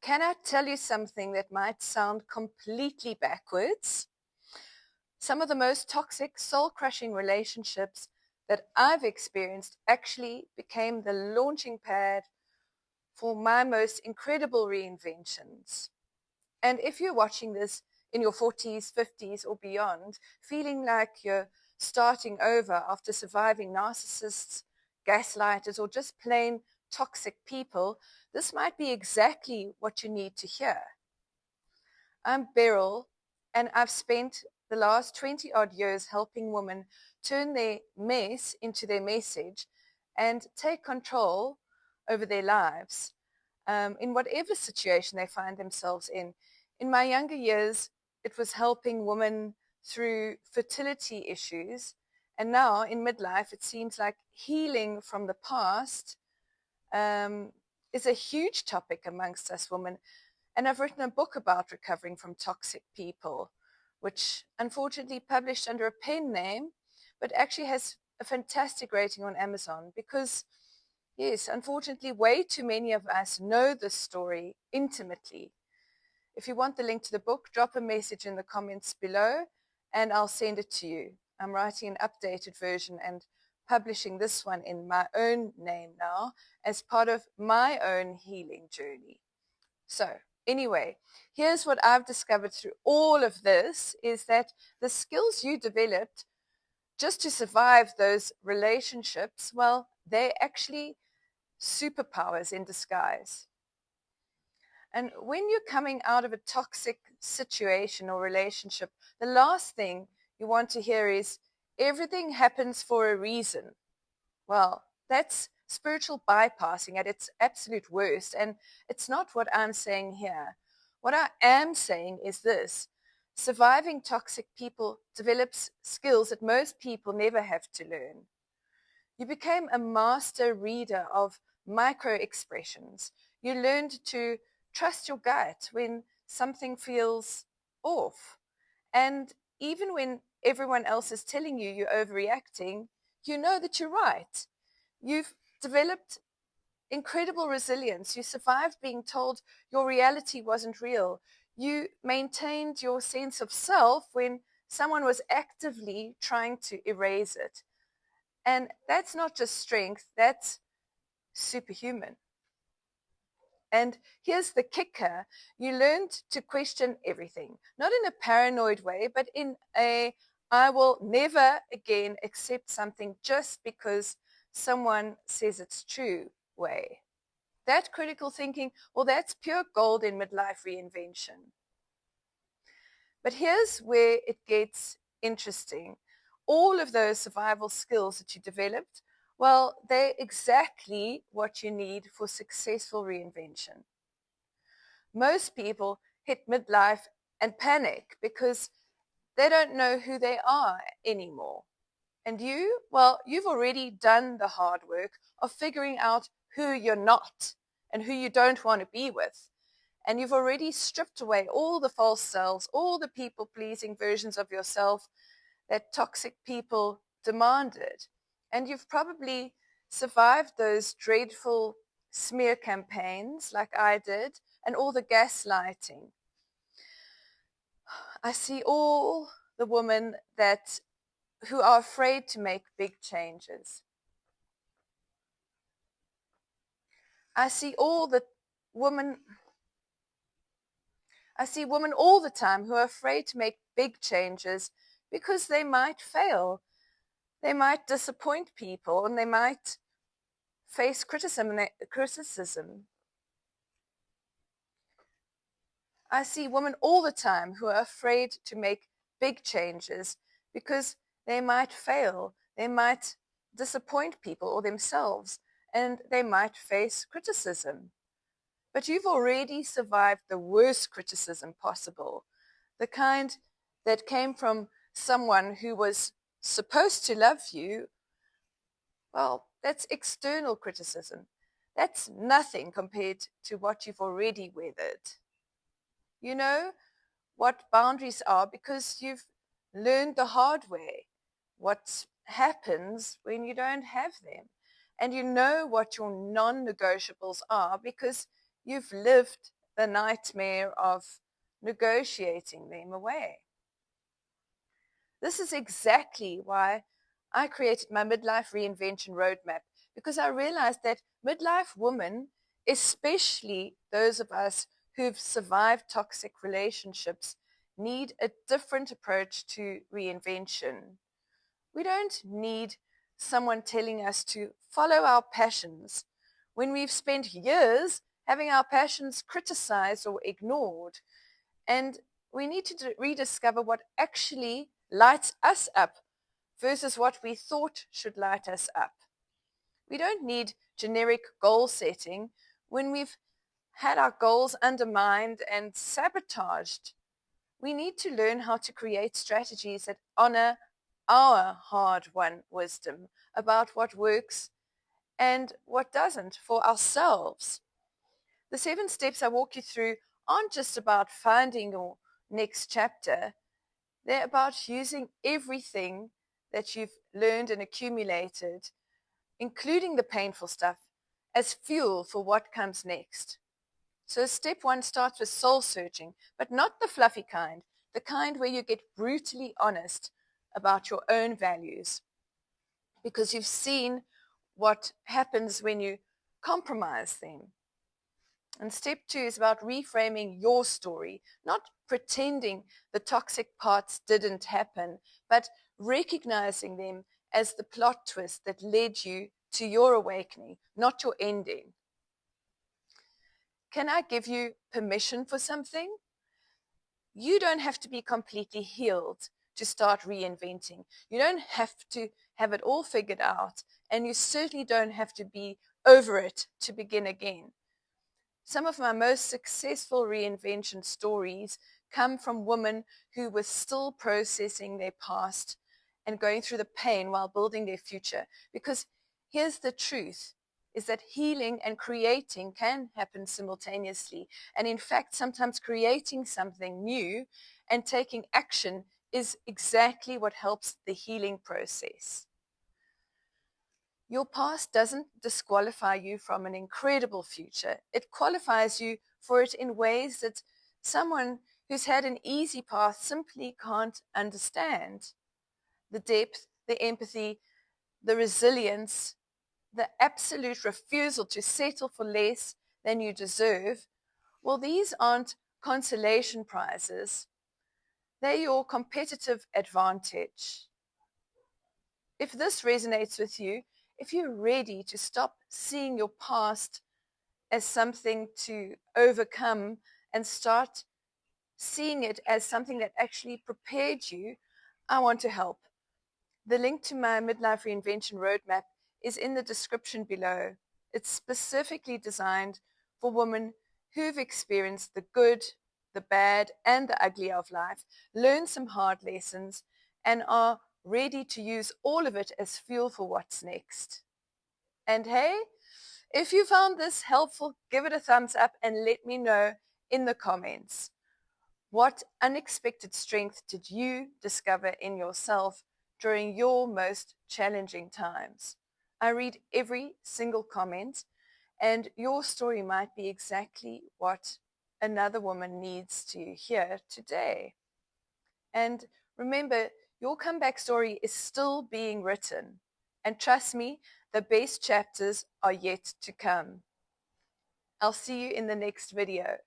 Can I tell you something that might sound completely backwards? Some of the most toxic, soul-crushing relationships that I've experienced actually became the launching pad for my most incredible reinventions. And if you're watching this in your 40s, 50s, or beyond, feeling like you're starting over after surviving narcissists, gaslighters, or just plain toxic people, this might be exactly what you need to hear. I'm Beryl, and I've spent the last 20 odd years helping women turn their mess into their message and take control over their lives in whatever situation they find themselves in. In my younger years, it was helping women through fertility issues. And now in midlife, it seems like healing from the past is a huge topic amongst us women. And I've written a book about recovering from toxic people, which unfortunately published under a pen name, but actually has a fantastic rating on Amazon because, yes, unfortunately, way too many of us know this story intimately. If you want the link to the book, drop a message in the comments below and I'll send it to you. I'm writing an updated version and publishing this one in my own name now as part of my own healing journey. So anyway, here's what I've discovered through all of this is that the skills you developed just to survive those relationships, well, they're actually superpowers in disguise. And when you're coming out of a toxic situation or relationship, the last thing you want to hear is everything happens for a reason. Well, that's spiritual bypassing at its absolute worst. And it's not what I'm saying here. What I am saying is this: surviving toxic people develops skills that most people never have to learn. You became a master reader of micro expressions. You learned to trust your gut when something feels off. And even when everyone else is telling you you're overreacting, you know that you're right. You've developed incredible resilience. You survived being told your reality wasn't real. You maintained your sense of self when someone was actively trying to erase it. And that's not just strength, that's superhuman. And here's the kicker: you learned to question everything, not in a paranoid way, but in a I will never again accept something just because someone says it's true way. That critical thinking, well, that's pure gold in midlife reinvention. But here's where it gets interesting. All of those survival skills that you developed, well, they're exactly what you need for successful reinvention. Most people hit midlife and panic because they don't know who they are anymore. And you, well, you've already done the hard work of figuring out who you're not and who you don't want to be with. And you've already stripped away all the false selves, all the people-pleasing versions of yourself that toxic people demanded. And you've probably survived those dreadful smear campaigns like I did and all the gaslighting. I see all the women who are afraid to make big changes. I see women all the time who are afraid to make big changes because they might fail. They might disappoint people and they might face criticism. I see women all the time who are afraid to make big changes because they might fail. They might disappoint people or themselves, and they might face criticism. But you've already survived the worst criticism possible, the kind that came from someone who was supposed to love you. Well, that's external criticism. That's nothing compared to what you've already weathered. You know what boundaries are because you've learned the hard way what happens when you don't have them. And you know what your non-negotiables are because you've lived the nightmare of negotiating them away. This is exactly why I created my midlife reinvention roadmap, because I realized that midlife women, especially those of us who've survived toxic relationships, need a different approach to reinvention. We don't need someone telling us to follow our passions when we've spent years having our passions criticized or ignored. And we need to rediscover what actually lights us up versus what we thought should light us up. We don't need generic goal setting when we've had our goals undermined and sabotaged. We need to learn how to create strategies that honor our hard-won wisdom about what works and what doesn't for ourselves. The 7 steps I walk you through aren't just about finding your next chapter. They're about using everything that you've learned and accumulated, including the painful stuff, as fuel for what comes next. So step 1 starts with soul searching, but not the fluffy kind, the kind where you get brutally honest about your own values, because you've seen what happens when you compromise them. And step 2 is about reframing your story, not pretending the toxic parts didn't happen, but recognizing them as the plot twist that led you to your awakening, not your ending. Can I give you permission for something? You don't have to be completely healed to start reinventing. You don't have to have it all figured out, and you certainly don't have to be over it to begin again. Some of my most successful reinvention stories come from women who were still processing their past and going through the pain while building their future. Because here's the truth, is that healing and creating can happen simultaneously. And in fact, sometimes creating something new and taking action is exactly what helps the healing process. Your past doesn't disqualify you from an incredible future. It qualifies you for it in ways that someone who's had an easy path simply can't understand. The depth, the empathy, the resilience, the absolute refusal to settle for less than you deserve, well, these aren't consolation prizes. They're your competitive advantage. If this resonates with you, if you're ready to stop seeing your past as something to overcome and start seeing it as something that actually prepared you, I want to help. The link to my Midlife Reinvention Roadmap is in the description below. It's specifically designed for women who've experienced the good, the bad, and the ugly of life, learned some hard lessons, and are ready to use all of it as fuel for what's next. And hey, if you found this helpful, give it a thumbs up and let me know in the comments. What unexpected strength did you discover in yourself during your most challenging times? I read every single comment, and your story might be exactly what another woman needs to hear today. And remember, your comeback story is still being written. And trust me, the best chapters are yet to come. I'll see you in the next video.